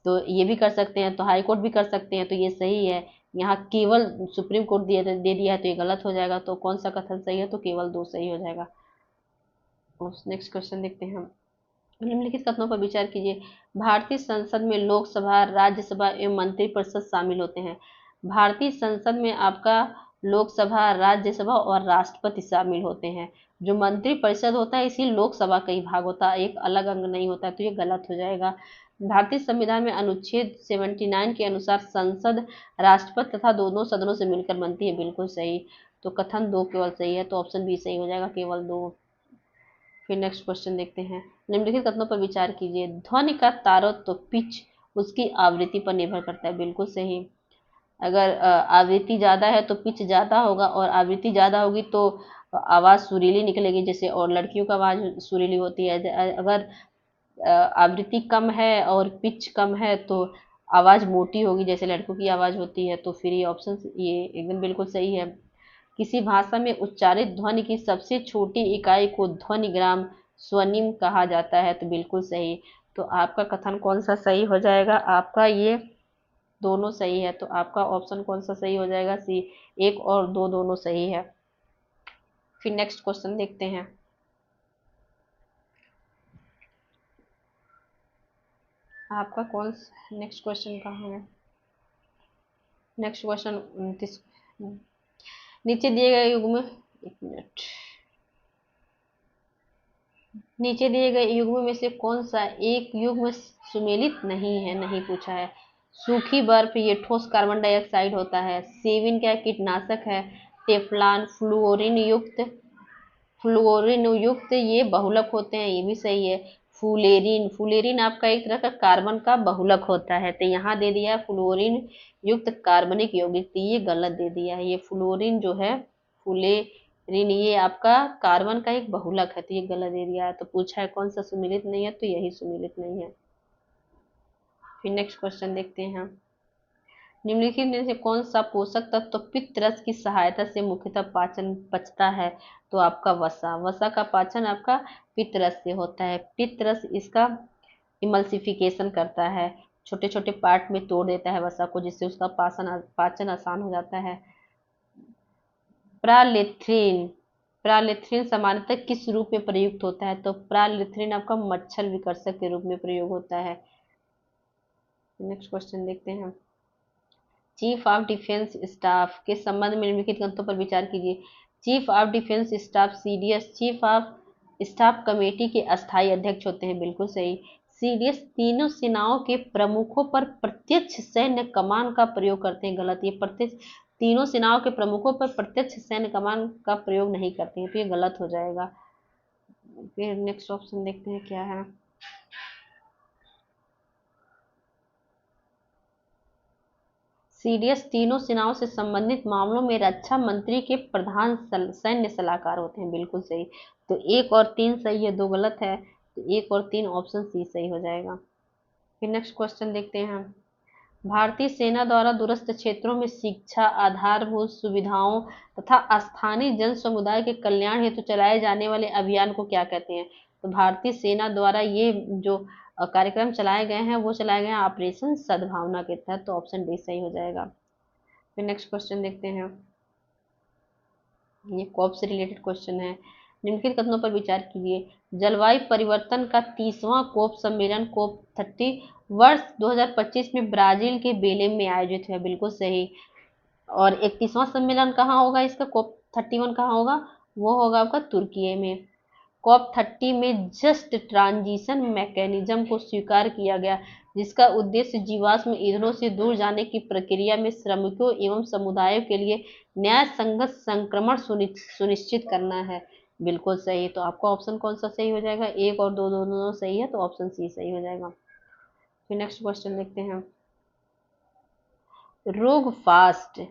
तो ये भी कर सकते हैं, तो हाई कोर्ट भी कर सकते हैं, तो ये सही है। यहाँ केवल सुप्रीम कोर्ट दे दिया है तो ये गलत हो जाएगा। तो कौन सा कथन सही है, तो केवल 2 सही हो जाएगा। नेक्स्ट क्वेश्चन देखते हैं हम। निम्नलिखित कथनों पर विचार कीजिए। भारतीय संसद में लोकसभा, राज्यसभा एवं मंत्रिपरिषद शामिल होते हैं। भारतीय संसद में आपका लोकसभा, राज्यसभा और राष्ट्रपति शामिल होते हैं। जो मंत्रिपरिषद होता है इसी लोकसभा का ही भाग होता है, एक अलग अंग नहीं होता, तो ये गलत हो जाएगा। भारतीय संविधान में अनुच्छेद 79 के अनुसार संसद राष्ट्रपति तथा दोनों सदनों से मिलकर बनती है, बिल्कुल सही। तो कथन 2 केवल सही है, तो ऑप्शन बी सही हो जाएगा, केवल 2। फिर नेक्स्ट क्वेश्चन देखते हैं। निम्नलिखित कथनों पर विचार कीजिए। ध्वनि का तारतम्य पिच उसकी आवृत्ति पर निर्भर करता है, बिल्कुल सही। अगर आवृत्ति ज़्यादा है तो पिच ज़्यादा होगा, और आवृत्ति ज़्यादा होगी तो आवाज़ सुरीली निकलेगी, जैसे और लड़कियों का आवाज़ सुरीली होती है। अगर आवृत्ति कम है और पिच कम है तो आवाज़ मोटी होगी, जैसे लड़कों की आवाज़ होती है। तो फिर ये ऑप्शन ये एकदम बिल्कुल सही है। किसी भाषा में उच्चारित ध्वनि की सबसे छोटी इकाई को ध्वनिग्राम स्वनिम कहा जाता है, तो बिल्कुल सही। तो आपका कथन कौन सा सही हो जाएगा, आपका ये दोनों सही है, तो आपका ऑप्शन कौन सा सही हो जाएगा, सी। 1 और 2 दोनों सही है। फिर नेक्स्ट क्वेश्चन देखते हैं। आपका कौन नेक्स्ट क्वेश्चन कहाँ है? Next question 29। नीचे दिए गए युग्म, एक मिनट, नीचे दिए गए युग्म में से कौन सा एक युग्म सुमेलित नहीं है, नहीं पूछा है। सूखी बर्फ ये ठोस कार्बन डाइऑक्साइड होता है। सेविन क्या कीटनाशक है। टेफ्लॉन फ्लोरीन युक्त ये बहुलक होते हैं, ये भी सही है। फुलेरिन आपका एक तरह का कार्बन का बहुलक होता है, तो यहाँ दे दिया है फ्लोरीन युक्त कार्बनिक यौगिक, तो ये गलत दे दिया है। ये फ्लोरीन जो है, फुलेरिन ये आपका कार्बन का एक बहुलक है, तो ये गलत दे दिया है। तो पूछा है कौन सा सुमेलित नहीं है, तो यही सुमेलित नहीं है। फिर नेक्स्ट क्वेश्चन देखते हैं हम। निम्नलिखित में से कौन सा पोषक तत्व तो पित्त रस की सहायता से मुख्यतः पाचन पचता है, तो आपका वसा का पाचन आपका पित्त रस से होता है। पित्त रस इसका इमल्सिफिकेशन करता है, छोटे छोटे पार्ट में तोड़ देता है वसा को, जिससे उसका पाचन आसान हो जाता है। प्रालिथ्रीन प्रालिथ्रीन सामान्यतः किस रूप में प्रयुक्त होता है, तो प्रालिथ्रीन आपका मच्छर विकर्षक के रूप में प्रयोग होता है। नेक्स्ट क्वेश्चन देखते हैं। चीफ ऑफ डिफेंस स्टाफ के संबंध में निम्नलिखित ग्रंथों पर विचार कीजिए। Chief of defence staff CDS chief of staff committee के अस्थायी अध्यक्ष होते हैं, बिल्कुल सही। सीडीएस तीनों सेनाओं के प्रमुखों पर प्रत्यक्ष सैन्य कमान का प्रयोग करते हैं, गलत। ये प्रत्यक्ष तीनों सेनाओं के प्रमुखों पर प्रत्यक्ष सैन्य कमान का प्रयोग नहीं करते हैं, तो ये गलत हो जाएगा। फिर नेक्स्ट ऑप्शन देखते हैं क्या है। सीडीएस तीनों सेनाओं से संबंधित मामलों में रक्षा मंत्री के प्रधान सैन्य सलाहकार होते हैं, बिल्कुल सही। तो 1 और 3 सही है, 2 गलत है, तो 1 और 3 ऑप्शन सी सही हो जाएगा। फिर नेक्स्ट क्वेश्चन देखते हैं। भारतीय सेना द्वारा दूरस्थ क्षेत्रों में शिक्षा, आधारभूत सुविधाओं तथा स्थानीय जन समुदाय के कल्याण हेतु चलाए जाने वाले अभियान को क्या कहते हैं, तो भारतीय सेना द्वारा ये जो कार्यक्रम चलाए गए हैं वो चलाए गए हैं ऑपरेशन सद्भावना के तहत, तो ऑप्शन डी सही हो जाएगा। फिर नेक्स्ट क्वेश्चन देखते हैं। ये कोप से रिलेटेड क्वेश्चन है। निम्नलिखित कथनों पर विचार कीजिए। जलवायु परिवर्तन का 30वां कोप सम्मेलन कोप 30 वर्ष 2025 में ब्राजील के बेलेम में आयोजित है, बिल्कुल सही। और 31वां सम्मेलन कहाँ होगा इसका, कोप 31 कहाँ होगा, वो होगा आपका तुर्की में। कॉप 30 में जस्ट ट्रांजिशन मैकेनिज्म को स्वीकार किया गया, जिसका उद्देश्य जीवाश्म ईंधनों से दूर जाने की प्रक्रिया में श्रमिकों एवं समुदायों के लिए न्याय संगत संक्रमण सुनिश्चित करना है, बिल्कुल सही। तो आपका ऑप्शन कौन सा सही हो जाएगा, 1 और 2 दोनों सही है, तो ऑप्शन सी सही हो जाएगा। फिर नेक्स्ट क्वेश्चन देखते हैं। रोग फास्ट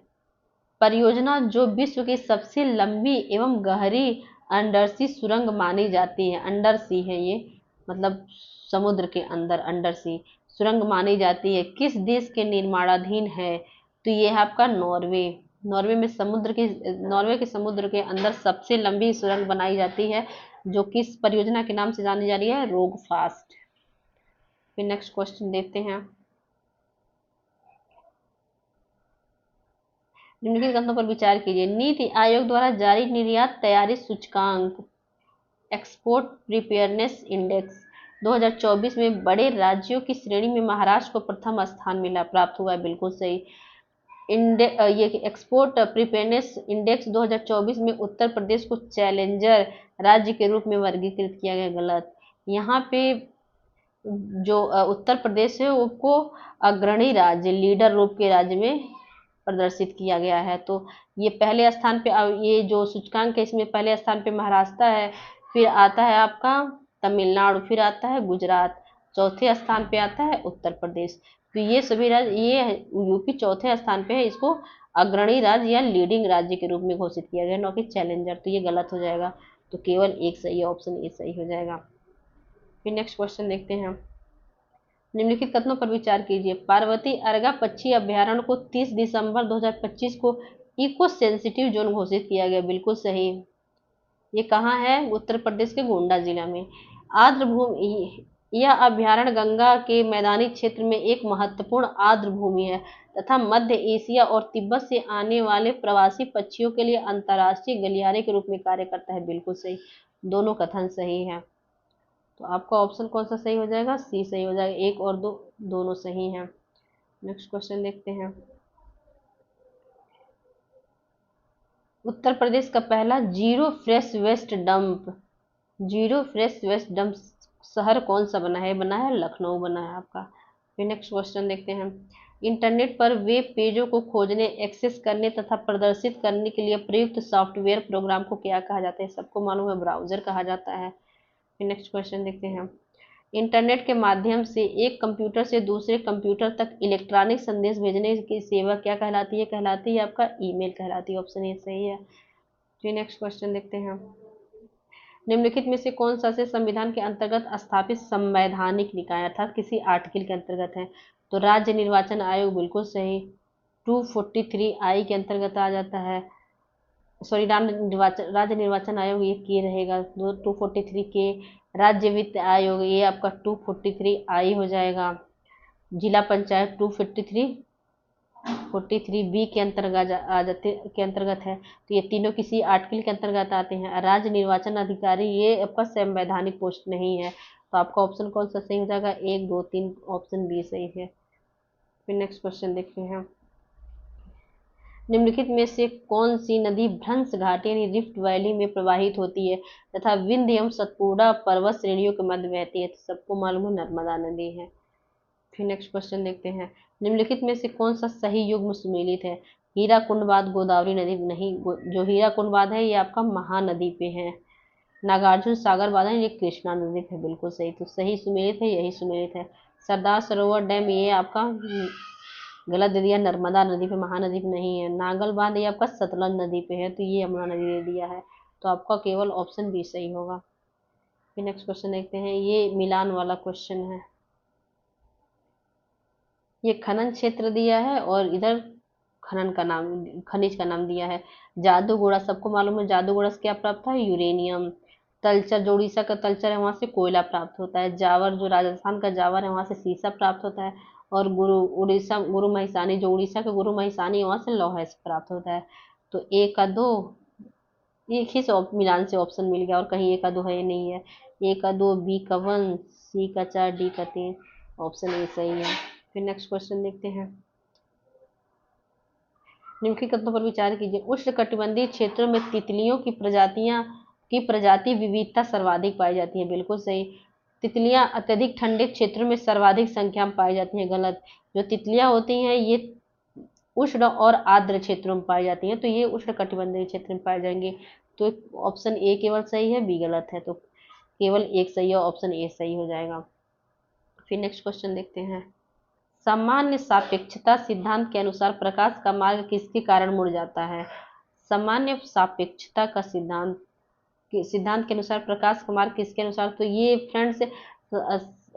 परियोजना जो विश्व की सबसे लंबी एवं गहरी अंडरसी सुरंग मानी जाती है, अंडर सी है ये, मतलब समुद्र के अंदर अंडर सी सुरंग मानी जाती है, किस देश के निर्माणाधीन है, तो ये है आपका नॉर्वे। नॉर्वे के समुद्र के अंदर सबसे लंबी सुरंग बनाई जाती है, जो किस परियोजना के नाम से जानी जा रही है, रोग फास्ट। फिर नेक्स्ट क्वेश्चन देखते हैं। निम्नलिखित कथनों पर विचार कीजिए। नीति आयोग द्वारा जारी निर्यात तैयारी सूचकांक एक्सपोर्ट प्रिपेयरनेस इंडेक्स 2024 में बड़े राज्यों की श्रेणी में महाराष्ट्र को प्रथम स्थान मिला प्राप्त हुआ है, बिल्कुल सही। ये एक्सपोर्ट प्रिपेयरनेस इंडेक्स 2024 में उत्तर प्रदेश को चैलेंजर राज्य के रूप में वर्गीकृत किया गया, गलत। यहाँ पे जो उत्तर प्रदेश है उसको अग्रणी राज्य, लीडर रूप के राज्य में प्रदर्शित किया गया है। तो ये पहले स्थान पे, ये जो सूचकांक है इसमें पहले स्थान पे महाराष्ट्र है, फिर आता है आपका तमिलनाडु, फिर आता है गुजरात, चौथे स्थान पे आता है उत्तर प्रदेश। तो ये सभी राज्य, ये यूपी चौथे स्थान पे है, इसको अग्रणी राज्य या लीडिंग राज्य के रूप में घोषित किया गया, न कि चैलेंजर। तो ये गलत हो जाएगा, तो केवल एक सही, ऑप्शन ए सही हो जाएगा। फिर नेक्स्ट क्वेश्चन देखते हैं। निम्नलिखित कथनों पर विचार कीजिए। पार्वती अर्गा पक्षी अभ्यारण्य को 30 दिसंबर 2025 को इको सेंसिटिव जोन घोषित किया गया, बिल्कुल सही। ये कहाँ है? उत्तर प्रदेश के गोंडा जिला में। आर्द्र भूमि, यह अभ्यारण्य गंगा के मैदानी क्षेत्र में एक महत्वपूर्ण आर्द्र भूमि है तथा मध्य एशिया और तिब्बत से आने वाले प्रवासी पक्षियों के लिए अंतर्राष्ट्रीय गलियारे के रूप में कार्य करता है, बिल्कुल सही। दोनों कथन सही है। तो आपका ऑप्शन कौन सा सही हो जाएगा? सी सही हो जाएगा। एक और दो दोनों सही हैं। नेक्स्ट क्वेश्चन देखते हैं। उत्तर प्रदेश का पहला जीरो फ्रेश वेस्ट डंप शहर कौन सा बना है? बना है लखनऊ, बना है आपका। फिर नेक्स्ट क्वेश्चन देखते हैं। इंटरनेट पर वेब पेजों को खोजने, एक्सेस करने तथा प्रदर्शित करने के लिए प्रयुक्त सॉफ्टवेयर प्रोग्राम को क्या कहा जाता है? सबको मालूम है, ब्राउजर कहा जाता है। फिर नेक्स्ट क्वेश्चन देखते हैं। इंटरनेट के माध्यम से एक कंप्यूटर से दूसरे कंप्यूटर तक इलेक्ट्रॉनिक संदेश भेजने की सेवा क्या कहलाती है? कहलाती है आपका ईमेल कहलाती है, ऑप्शन ए सही है। फिर नेक्स्ट क्वेश्चन देखते हैं। निम्नलिखित में से कौन सा से संविधान के अंतर्गत स्थापित संवैधानिक निकाय अर्थात किसी आर्टिकल के अंतर्गत है? तो राज्य निर्वाचन आयोग, बिल्कुल सही। 243 के अंतर्गत आ जाता है। सॉरी, राज्य निर्वाचन आयोग ये के रहेगा, 243 के। राज्य वित्त आयोग ये आपका 243 हो जाएगा। जिला पंचायत 243 के अंतर्गत है। तो ये तीनों किसी आर्टिकल के अंतर्गत आते हैं। राज्य निर्वाचन अधिकारी ये आपका संवैधानिक पोस्ट नहीं है। तो आपका ऑप्शन कौन सा सही हो जाएगा? 1, 2, 3, ऑप्शन बी सही है। फिर नेक्स्ट क्वेश्चन देखते हैं। निम्नलिखित में से कौन सी नदी भ्रंश घाटी यानी रिफ्ट वैली में प्रवाहित होती है तथा विंध्य एवं सतपुड़ा पर्वत श्रेणियों के मध्य बहती है? तो सबको मालूम है नर्मदा नदी है। फिर नेक्स्ट क्वेश्चन देखते हैं। निम्नलिखित में से कौन सा सही युग्म सुमेलित है? हीराकुंड बांध गोदावरी नदी नहीं, जो हीराकुंड बांध है ये आपका महानदी पे है। नागार्जुन सागर बांध है ये कृष्णा नदी पे, बिल्कुल सही। तो सही सुमेलित है, यही सुमेलित है। सरदार सरोवर डैम ये आपका गलत दे दिया, नर्मदा नदी पे, महानदी पे नहीं है। नागल बांध ये आपका सतलज नदी पे है, तो ये यमुना नदी दे दिया है। तो आपका केवल ऑप्शन बी सही होगा। फिर नेक्स्ट क्वेश्चन देखते हैं। ये मिलान वाला क्वेश्चन है। ये खनन क्षेत्र दिया है और इधर खनिज का नाम दिया है। जादूगोड़ा, सबको मालूम है जादूगोड़ा से क्या प्राप्त है? यूरेनियम। तलचर, जो उड़ीसा का तलचर है वहां से कोयला प्राप्त होता है। जावर, जो राजस्थान का जावर है वहां से सीसा प्राप्त होता है। और गुरु महिसानी, जो उड़ीसा के गुरु महिसानी है वहां से लौह प्राप्त होता है। तो एक का दो, एक ही मिलान से ऑप्शन मिल गया और कहीं एक का दो है नहीं है। एक का दो, बी का 1, सी का 4, डी का 3, ऑप्शन ए सही है। फिर नेक्स्ट क्वेश्चन देखते हैं। निम्नलिखित कथनों पर विचार कीजिए। उष्णकटिबंधीय क्षेत्रों में तितलियों की प्रजाति विविधता सर्वाधिक पाई जाती है, बिल्कुल सही। तितलियां अत्यधिक ठंडे क्षेत्रों में सर्वाधिक संख्या में पाई जाती हैं, गलत। जो तितलियां होती हैं ये उष्ण और आर्द्र क्षेत्रों में पाई जाती हैं, तो ये उष्णकटिबंधीय क्षेत्र में पाए जाएंगे। तो ऑप्शन ए केवल सही है, बी गलत है। तो केवल एक सही है, ऑप्शन ए सही हो जाएगा। फिर नेक्स्ट क्वेश्चन देखते हैं। सामान्य सापेक्षता सिद्धांत के अनुसार प्रकाश का मार्ग किसके कारण मुड़ जाता है? सामान्य सापेक्षता का सिद्धांत के अनुसार प्रकाश का मार्ग किसके अनुसार? तो ये फ्रेंड्स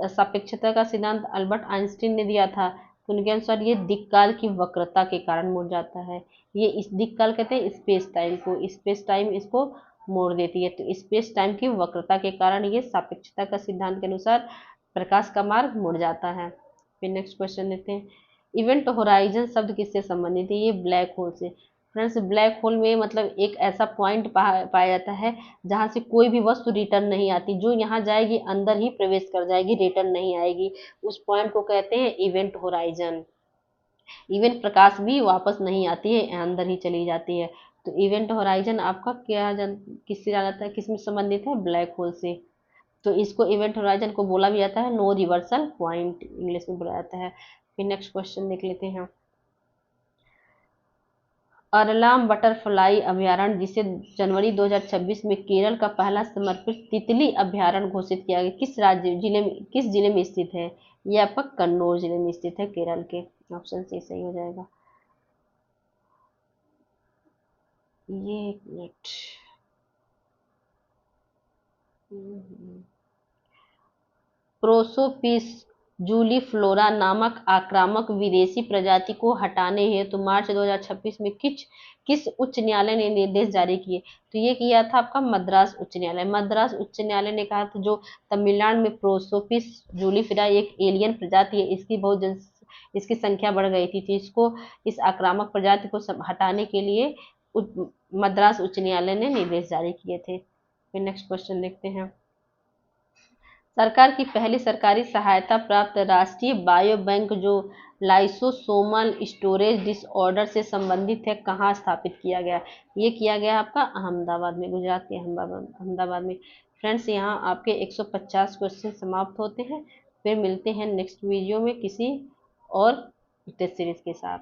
सापेक्षता का सिद्धांत अल्बर्ट आइंस्टीन ने दिया था। तो उनके अनुसार ये दिक्काल की वक्रता के कारण मुड़ जाता है। ये इस दिक्काल कहते हैं स्पेस टाइम को, स्पेस टाइम इसको मोड़ देती है। तो स्पेस टाइम की वक्रता के कारण ये सापेक्षता का सिद्धांत के अनुसार प्रकाश का मार्ग मुड़ जाता है। फिर नेक्स्ट क्वेश्चन देते हैं। इवेंट होराइजन शब्द किससे संबंधित है? ये ब्लैक होल से। फ्रेंड्स ब्लैक होल में मतलब एक ऐसा पॉइंट पाया जाता है जहाँ से कोई भी वस्तु रिटर्न नहीं आती, जो यहाँ जाएगी अंदर ही प्रवेश कर जाएगी, रिटर्न नहीं आएगी। उस पॉइंट को कहते हैं इवेंट होराइजन। इवेंट प्रकाश भी वापस नहीं आती है, अंदर ही चली जाती है। तो इवेंट होराइजन आपका किससे जाना जाता है, किस में संबंधित है, ब्लैक होल से। तो इसको इवेंट होराइजन को बोला भी जाता है नो रिवर्सल पॉइंट, इंग्लिश में बोला जाता है। फिर नेक्स्ट क्वेश्चन देख लेते हैं। अरलाम बटरफ्लाई अभयारण्य, जिसे जनवरी 2026 में केरल का पहला समर्पित तितली अभयारण्य घोषित किया गया, किस जिले में स्थित है? ये आपका कन्नौज जिले में स्थित है, केरल के। ऑप्शन सी सही हो जाएगा। ये एक मिनट। प्रोसोपिस जूलीफ्लोरा नामक आक्रामक विदेशी प्रजाति को हटाने हेतु तो मार्च 2026 में किस उच्च न्यायालय ने निर्देश जारी किए? तो ये किया था आपका मद्रास उच्च न्यायालय। मद्रास उच्च न्यायालय ने कहा था जो तमिलनाडु में प्रोसोपिस जूलीफ्लोरा एक एलियन प्रजाति है, इसकी संख्या बढ़ गई थी, तो इसको इस आक्रामक प्रजाति को हटाने के लिए मद्रास उच्च न्यायालय ने निर्देश जारी किए थे। फिर नेक्स्ट क्वेश्चन देखते हैं। सरकार की पहली सरकारी सहायता प्राप्त राष्ट्रीय बायो बैंक जो लाइसोसोमल स्टोरेज डिसऑर्डर से संबंधित है, कहाँ स्थापित किया गया? ये किया गया आपका अहमदाबाद में, गुजरात के अहमदाबाद में। फ्रेंड्स यहाँ आपके 150 क्वेश्चन समाप्त होते हैं। फिर मिलते हैं नेक्स्ट वीडियो में किसी और टेस्ट सीरीज के साथ।